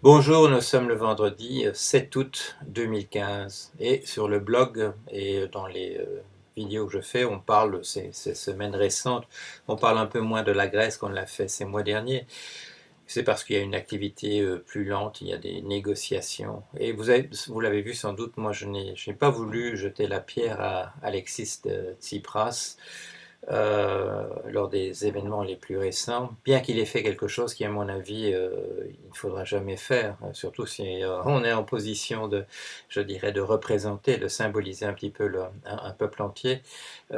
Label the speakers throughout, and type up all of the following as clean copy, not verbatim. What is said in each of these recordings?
Speaker 1: Bonjour, nous sommes le vendredi 7 août 2015 et sur le blog et dans les vidéos que je fais, on parle ces semaines récentes, on parle un peu moins de la Grèce qu'on l'a fait ces mois derniers. C'est parce qu'il y a une activité plus lente, il y a des négociations. Et vous l'avez vu sans doute, moi je n'ai pas voulu jeter la pierre à Alexis Tsipras lors des événements les plus récents, bien qu'il ait fait quelque chose qui, à mon avis, il ne faudra jamais faire, surtout si on est en position de, je dirais, de représenter, de symboliser un petit peu un peuple entier,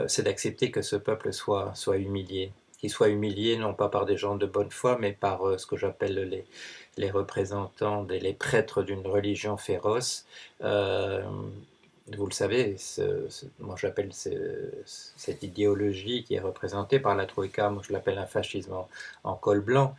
Speaker 1: c'est d'accepter que ce peuple soit humilié. Qu'il soit humilié non pas par des gens de bonne foi, mais par ce que j'appelle les représentants, les prêtres d'une religion féroce. Euh, vous le savez, moi j'appelle cette idéologie qui est représentée par la Troïka, moi je l'appelle un fascisme en col blanc.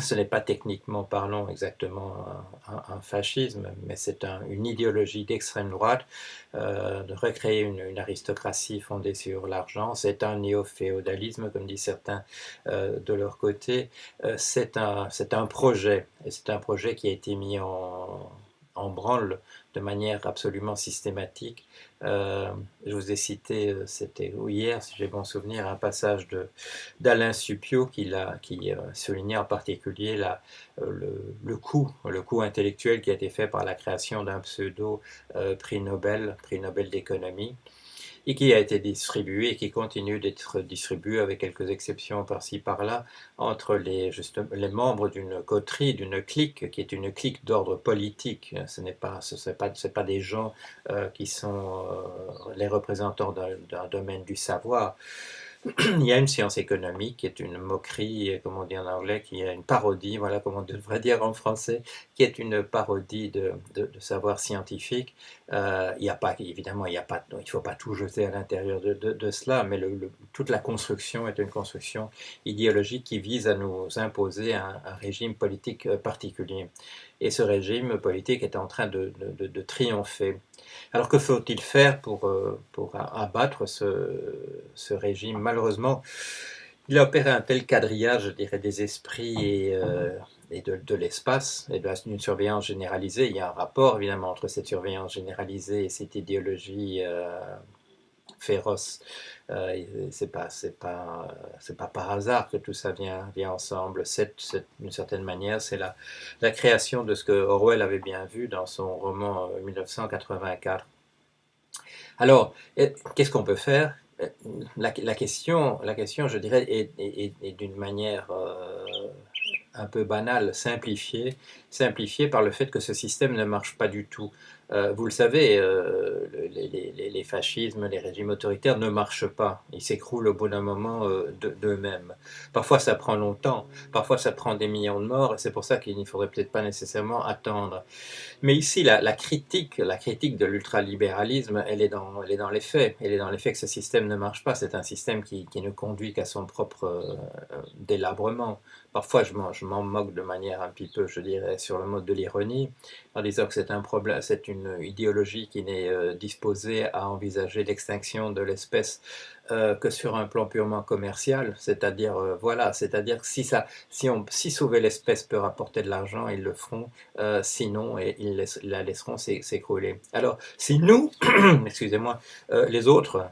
Speaker 1: Ce n'est pas techniquement parlant exactement un fascisme, mais c'est une idéologie d'extrême droite, de recréer une aristocratie fondée sur l'argent. C'est un néo-féodalisme, comme disent certains de leur côté. C'est un projet, et c'est un projet qui a été mis en branle de manière absolument systématique. Je vous ai cité, c'était hier, si j'ai bon souvenir, un passage d'Alain Supiot qui soulignait en particulier le coût intellectuel qui a été fait par la création d'un pseudo prix Nobel d'économie, et qui a été distribué et qui continue d'être distribué avec quelques exceptions par-ci par-là entre les membres d'une coterie, d'une clique qui est une clique d'ordre politique. Ce n'est pas des gens qui sont les représentants d'un domaine du savoir. Il y a une science économique qui est une moquerie, comme on dit en anglais, qui est une parodie, voilà comme on devrait dire en français, qui est une parodie de savoir scientifique. Il y a pas, évidemment, il ne faut pas tout jeter à l'intérieur de cela, mais toute la construction est une construction idéologique qui vise à nous imposer un régime politique particulier. Et ce régime politique est en train de triompher. Alors que faut-il faire pour abattre ce régime? Malheureusement, il a opéré un tel quadrillage, je dirais, des esprits et de l'espace et d'une surveillance généralisée. Il y a un rapport évidemment entre cette surveillance généralisée et cette idéologie féroce. C'est pas par hasard que tout ça vient ensemble. D'une certaine manière, c'est la création de ce que Orwell avait bien vu dans son roman 1984. Alors, qu'est-ce qu'on peut faire? La question, je dirais, est d'une manière un peu banale, simplifiée par le fait que ce système ne marche pas du tout. Vous le savez, les fascismes, les régimes autoritaires ne marchent pas. Ils s'écroulent au bout d'un moment d'eux-mêmes. Parfois ça prend longtemps, parfois ça prend des millions de morts, et c'est pour ça qu'il ne faudrait peut-être pas nécessairement attendre. Mais ici, la critique de l'ultralibéralisme, elle est dans les faits. Elle est dans les faits que ce système ne marche pas. C'est un système qui ne conduit qu'à son propre délabrement. Parfois, je m'en moque de manière un petit peu, je dirais, sur le mode de l'ironie, en disant que c'est un problème, c'est une idéologie qui n'est disposée à envisager l'extinction de l'espèce que sur un plan purement commercial, c'est-à-dire voilà, c'est-à-dire que si sauver l'espèce peut rapporter de l'argent, ils le feront. Sinon, et ils la laisseront s'écrouler. Alors, si nous, excusez-moi,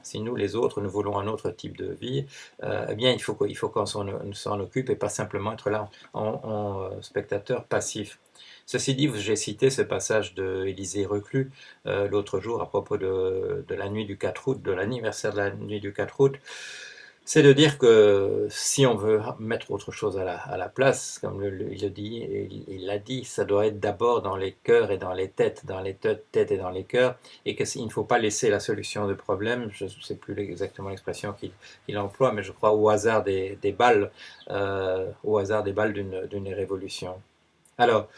Speaker 1: si nous les autres, nous voulons un autre type de vie, eh bien, il faut qu'on s'en occupe et pas simplement être là en spectateur passif. Ceci dit, j'ai cité ce passage de Élisée Reclus l'autre jour à propos de la nuit du 4 août, de l'anniversaire de la nuit du 4 août. C'est de dire que si on veut mettre autre chose à la place, comme il le dit, il l'a dit, ça doit être d'abord dans les cœurs et dans les têtes, têtes et dans les cœurs, et qu'il ne faut pas laisser la solution de problème, je ne sais plus exactement l'expression qu'il emploie, mais je crois au hasard des balles d'une révolution. Alors,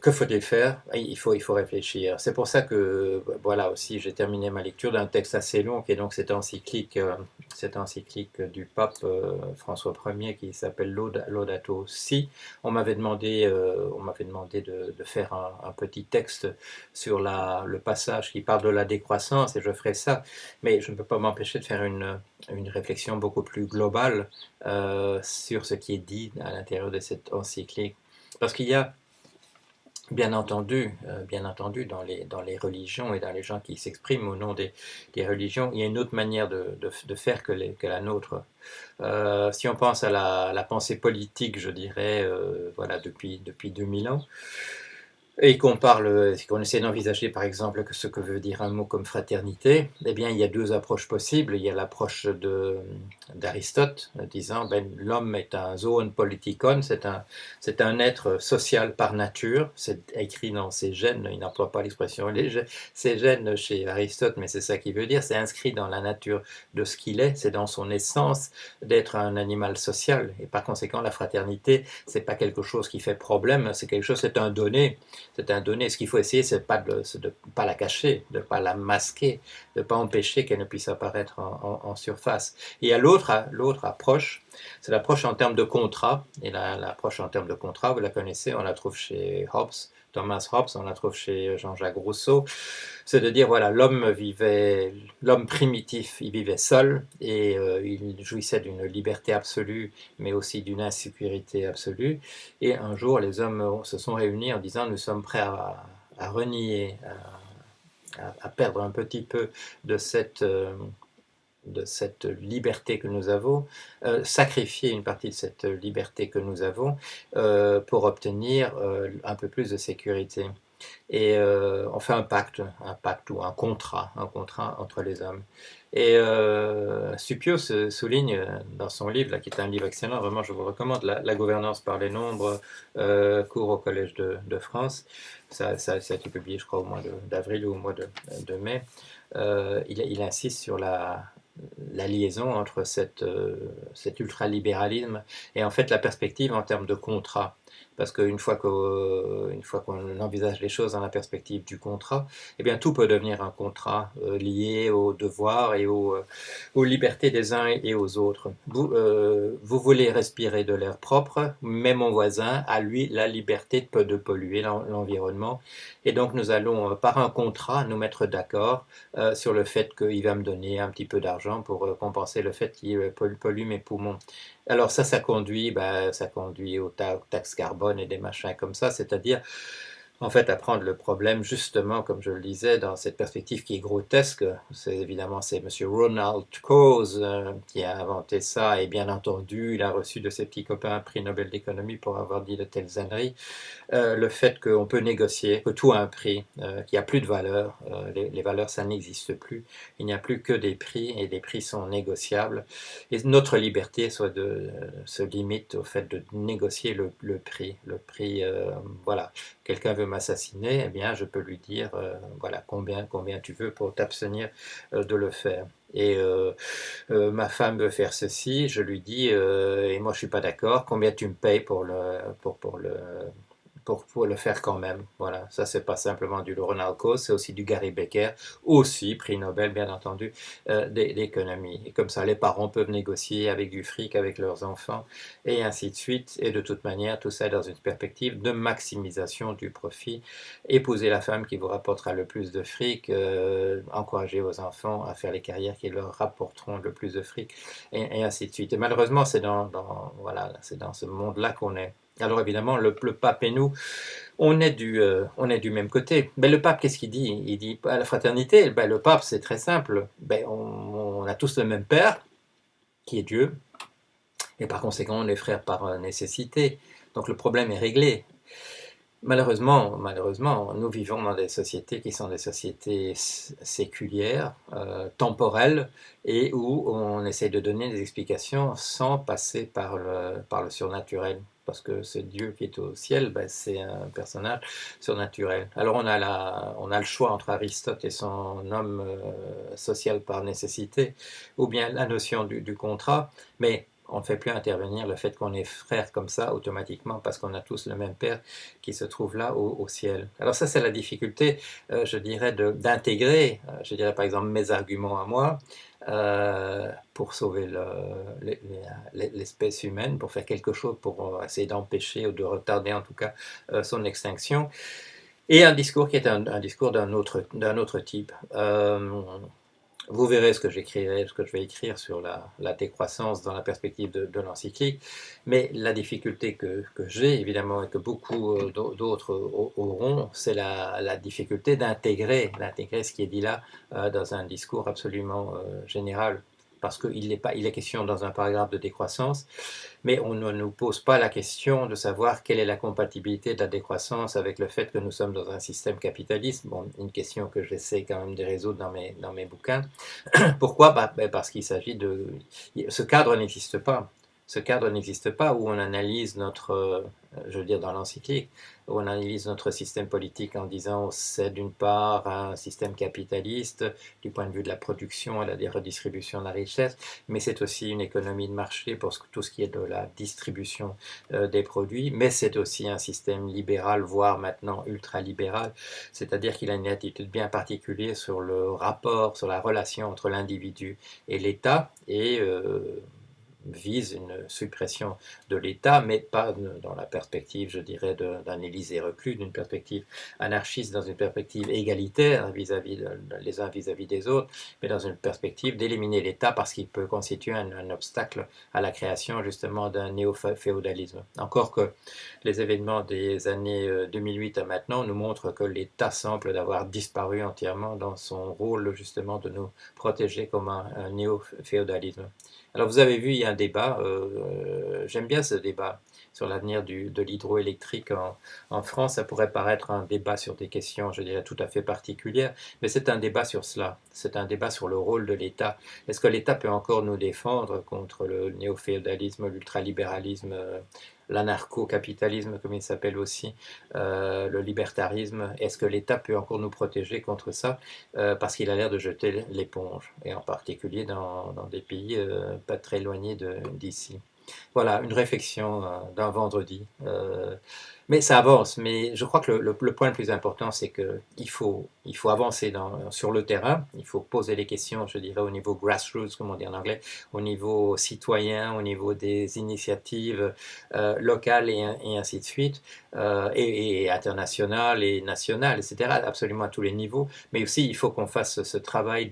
Speaker 1: que faut-il faire? Il faut réfléchir. C'est pour ça que, voilà, aussi, j'ai terminé ma lecture d'un texte assez long, qui est donc cette encyclique du pape François Ier, qui s'appelle Laudato Si. On m'avait demandé de faire un petit texte sur le passage qui parle de la décroissance, et je ferai ça, mais je ne peux pas m'empêcher de faire une réflexion beaucoup plus globale sur ce qui est dit à l'intérieur de cette encyclique. Parce qu'il y a, bien entendu dans les religions et dans les gens qui s'expriment au nom des religions, il y a une autre manière de faire que la nôtre. Si on pense à la pensée politique, je dirais, voilà, depuis 2000 ans, et qu'on parle, qu'on essaie d'envisager par exemple ce que veut dire un mot comme fraternité, eh bien il y a deux approches possibles. Il y a l'approche d'Aristote, disant ben, l'homme est un zoon politikon, c'est un être social par nature, c'est écrit dans ses gènes, il n'emploie pas l'expression ses gènes chez Aristote, mais c'est ça qu'il veut dire, c'est inscrit dans la nature de ce qu'il est, c'est dans son essence d'être un animal social, et par conséquent la fraternité, c'est pas quelque chose qui fait problème, c'est quelque chose, c'est un donné. Ce qu'il faut essayer, c'est de pas la cacher, de ne pas la masquer, de ne pas empêcher qu'elle ne puisse apparaître en surface. Et à l'autre approche, c'est l'approche en termes de contrat. Et l'approche en termes de contrat, vous la connaissez, on la trouve chez Hobbes, Thomas Hobbes, on la trouve chez Jean-Jacques Rousseau. C'est de dire, voilà, l'homme primitif, il vivait seul et il jouissait d'une liberté absolue, mais aussi d'une insécurité absolue. Et un jour, les hommes se sont réunis en disant, nous sommes prêts à renier, à perdre un petit peu de de cette liberté que nous avons, sacrifier une partie de cette liberté que nous avons pour obtenir un peu plus de sécurité. Et on fait un pacte ou un contrat entre les hommes. Et Suppius souligne dans son livre, là, qui est un livre excellent, vraiment je vous recommande, La gouvernance par les nombres, cours au Collège de France. Ça a été publié, je crois, au mois d'avril ou au mois de mai. Il insiste sur la liaison entre cet ultralibéralisme et en fait la perspective en termes de contrat. Parce qu'une fois qu'on envisage les choses dans la perspective du contrat, eh bien tout peut devenir un contrat lié aux devoirs et aux libertés des uns et aux autres. Vous voulez respirer de l'air propre, mais mon voisin a lui la liberté de polluer l'environnement. Et donc nous allons, par un contrat, nous mettre d'accord sur le fait qu'il va me donner un petit peu d'argent pour compenser le fait qu'il pollue mes poumons. Alors ça conduit aux taxes carbone et des machins comme ça, c'est-à-dire en fait, à prendre le problème, justement, comme je le disais, dans cette perspective qui est grotesque. C'est M. Ronald Coase qui a inventé ça, et bien entendu, il a reçu de ses petits copains un prix Nobel d'économie pour avoir dit de telles âneries. Le fait qu'on peut négocier, que tout a un prix, qu'il n'y a plus de valeur, les valeurs ça n'existe plus, il n'y a plus que des prix et les prix sont négociables et notre liberté se limite au fait de négocier le prix voilà, quelqu'un veut m'assassiner, eh bien je peux lui dire voilà combien tu veux pour t'abstenir de le faire. Et ma femme veut faire ceci, je lui dis et moi je suis pas d'accord, combien tu me payes pour le faire quand même. Voilà, ça c'est pas simplement du Ronald Coase, c'est aussi du Gary Becker, aussi prix Nobel bien entendu d'économie. Et comme ça, les parents peuvent négocier avec du fric avec leurs enfants et ainsi de suite. Et de toute manière, tout ça est dans une perspective de maximisation du profit. Épouser la femme qui vous rapportera le plus de fric, encourager vos enfants à faire les carrières qui leur rapporteront le plus de fric et ainsi de suite. Et malheureusement, voilà, c'est dans ce monde-là qu'on est. Alors évidemment, le pape et nous, on est du même côté. Mais le pape, qu'est-ce qu'il dit? Il dit à la fraternité, ben, le pape, c'est très simple. Ben, on a tous le même Père, qui est Dieu, et par conséquent, on est frères par nécessité. Donc le problème est réglé. Malheureusement, nous vivons dans des sociétés qui sont des sociétés séculières, temporelles, et où on essaie de donner des explications sans passer par le surnaturel. Parce que ce Dieu qui est au ciel, ben, c'est un personnage surnaturel. Alors on a le choix entre Aristote et son homme social par nécessité, ou bien la notion du contrat, mais on ne fait plus intervenir le fait qu'on est frères comme ça automatiquement parce qu'on a tous le même Père qui se trouve là au ciel. Alors ça c'est la difficulté, je dirais, d'intégrer, je dirais par exemple mes arguments à moi, pour sauver l'espèce humaine, pour faire quelque chose pour essayer d'empêcher ou de retarder en tout cas son extinction, et un discours qui est un discours d'un autre type. Vous verrez ce que j'écrirai, ce que je vais écrire sur la décroissance dans la perspective de l'encyclique. Mais la difficulté que j'ai, évidemment, et que beaucoup d'autres auront, c'est la difficulté d'intégrer ce qui est dit là dans un discours absolument général. Parce il est question dans un paragraphe de décroissance, mais on ne nous pose pas la question de savoir quelle est la compatibilité de la décroissance avec le fait que nous sommes dans un système capitaliste. Bon, une question que j'essaie quand même de résoudre dans mes bouquins. Pourquoi? Parce qu'il s'agit de... Ce cadre n'existe pas. Ce cadre n'existe pas où on analyse notre, je veux dire dans l'encyclique, où on analyse notre système politique en disant c'est d'une part un système capitaliste du point de vue de la production et de la redistribution de la richesse, mais c'est aussi une économie de marché pour tout ce qui est de la distribution des produits, mais c'est aussi un système libéral, voire maintenant ultralibéral, c'est-à-dire qu'il a une attitude bien particulière sur le rapport, sur la relation entre l'individu et l'État, et vise une suppression de l'État, mais pas dans la perspective, je dirais, d'un Élysée reclus, d'une perspective anarchiste, dans une perspective égalitaire vis-à-vis les uns vis-à-vis des autres, mais dans une perspective d'éliminer l'État parce qu'il peut constituer un obstacle à la création justement d'un néo-féodalisme. Encore que les événements des années 2008 à maintenant nous montrent que l'État semble d'avoir disparu entièrement dans son rôle justement de nous protéger comme un néo-féodalisme. Alors vous avez vu, il y a un débat, j'aime bien ce débat sur l'avenir de l'hydroélectrique en France. Ça pourrait paraître un débat sur des questions, je dirais, tout à fait particulières, mais c'est un débat sur cela. C'est un débat sur le rôle de l'État. Est-ce que l'État peut encore nous défendre contre le néo-féodalisme, l'ultralibéralisme, l'anarcho-capitalisme, comme il s'appelle aussi, le libertarisme? Est-ce que l'État peut encore nous protéger contre ça? Parce qu'il a l'air de jeter l'éponge, et en particulier dans des pays pas très éloignés d'ici. Voilà, une réflexion d'un vendredi. Mais ça avance, mais je crois que le point le plus important, c'est qu'il faut avancer sur le terrain, il faut poser les questions, je dirais, au niveau grassroots, comme on dit en anglais, au niveau citoyen, au niveau des initiatives locales et ainsi de suite, et internationales et nationales, etc., absolument à tous les niveaux. Mais aussi, il faut qu'on fasse ce travail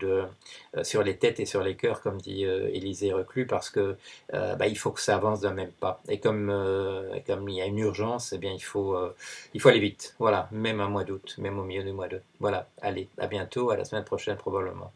Speaker 1: sur les têtes et sur les cœurs, comme dit Élisée Reclus, parce que il faut que ça avance d'un même pas. Et comme il y a une urgence, eh bien, il faut aller vite. Voilà, même un mois d'août, même au milieu du mois d'août. Voilà, allez, à bientôt, à la semaine prochaine probablement.